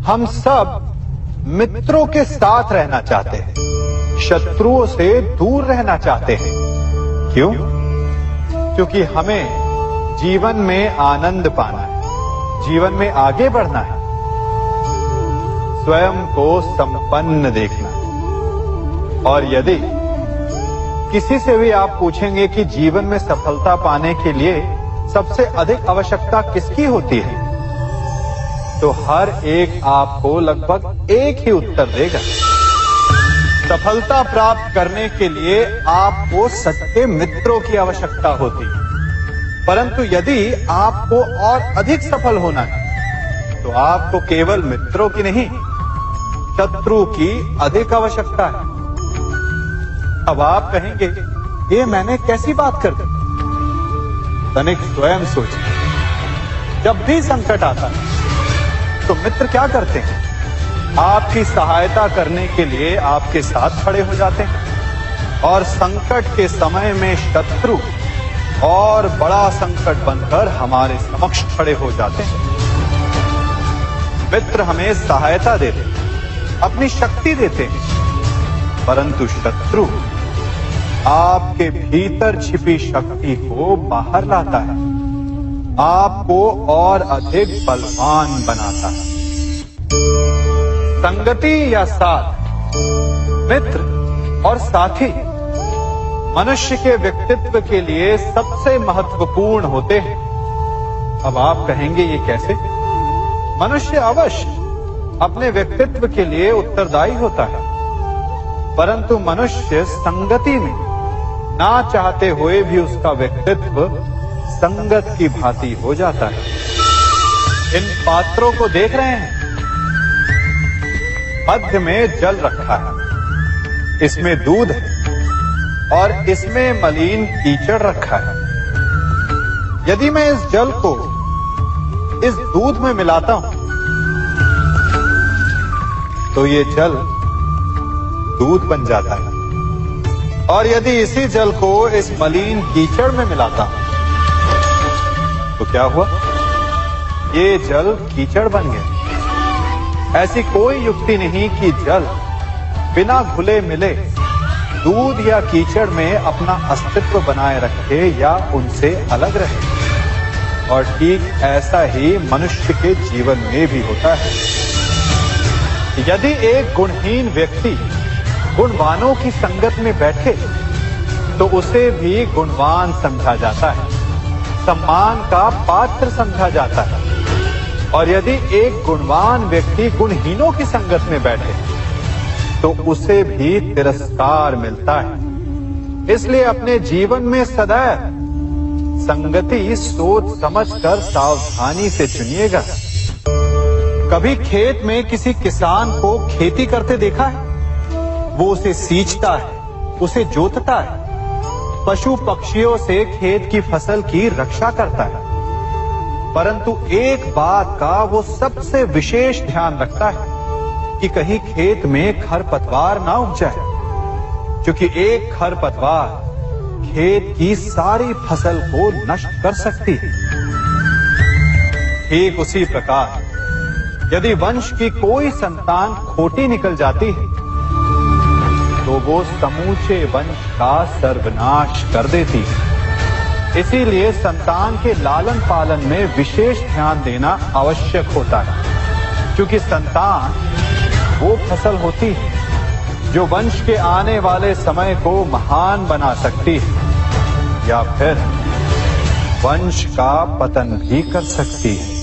हम सब मित्रों के साथ रहना चाहते हैं, शत्रुओं से दूर रहना चाहते हैं। क्यों? क्योंकि हमें जीवन में आनंद पाना है, जीवन में आगे बढ़ना है, स्वयं को संपन्न देखना है। और यदि किसी से भी आप पूछेंगे कि जीवन में सफलता पाने के लिए सबसे अधिक आवश्यकता किसकी होती है, तो हर एक आपको लगभग एक ही उत्तर देगा। सफलता प्राप्त करने के लिए आपको सच्चे मित्रों की आवश्यकता होती है। परंतु यदि आपको और अधिक सफल होना है तो आपको केवल मित्रों की नहीं, शत्रु की अधिक आवश्यकता है। अब आप कहेंगे, ये मैंने कैसी बात कर दी? तनिक स्वयं सोचिए। जब भी संकट आता है तो मित्र क्या करते हैं? आपकी सहायता करने के लिए आपके साथ खड़े हो जाते हैं, और संकट के समय में शत्रु और बड़ा संकट बनकर हमारे समक्ष खड़े हो जाते हैं। मित्र हमें सहायता देते हैं, अपनी शक्ति देते हैं, परंतु शत्रु आपके भीतर छिपी शक्ति को बाहर लाता है, आपको और अधिक बलवान बनाता है। संगति या साथ, मित्र और साथी मनुष्य के व्यक्तित्व के लिए सबसे महत्वपूर्ण होते हैं। अब आप कहेंगे, ये कैसे? मनुष्य अवश्य अपने व्यक्तित्व के लिए उत्तरदायी होता है, परंतु मनुष्य संगति में ना चाहते हुए भी उसका व्यक्तित्व संगत की भांति हो जाता है। इन पात्रों को देख रहे हैं, मध्य में जल रखा है, इसमें दूध है और इसमें मलिन कीचड़ रखा है। यदि मैं इस जल को इस दूध में मिलाता हूं तो ये जल दूध बन जाता है, और यदि इसी जल को इस मलिन कीचड़ में मिलाता हूं तो क्या हुआ? ये जल कीचड़ बन गया। ऐसी कोई युक्ति नहीं कि जल बिना घुले मिले दूध या कीचड़ में अपना अस्तित्व बनाए रखे या उनसे अलग रहे। और ठीक ऐसा ही मनुष्य के जीवन में भी होता है। यदि एक गुणहीन व्यक्ति गुणवानों की संगत में बैठे तो उसे भी गुणवान समझा जाता है, सम्मान का पात्र समझा जाता है। और यदि एक गुणवान व्यक्ति गुणहीनों की संगत में बैठे तो उसे भी तिरस्कार मिलता है। इसलिए अपने जीवन में सदैव संगति सोच समझकर सावधानी से चुनिएगा। कभी खेत में किसी किसान को खेती करते देखा है? वो उसे सींचता है, उसे जोतता है, पशु पक्षियों से खेत की फसल की रक्षा करता है, परंतु एक बात का वो सबसे विशेष ध्यान रखता है कि कहीं खेत में खरपतवार ना उग जाए, क्योंकि एक खरपतवार खेत की सारी फसल को नष्ट कर सकती है। ठीक उसी प्रकार यदि वंश की कोई संतान खोटी निकल जाती है तो वो समूचे वंश का सर्वनाश कर देती है। इसीलिए संतान के लालन पालन में विशेष ध्यान देना आवश्यक होता है, क्योंकि संतान वो फसल होती है जो वंश के आने वाले समय को महान बना सकती है या फिर वंश का पतन भी कर सकती है।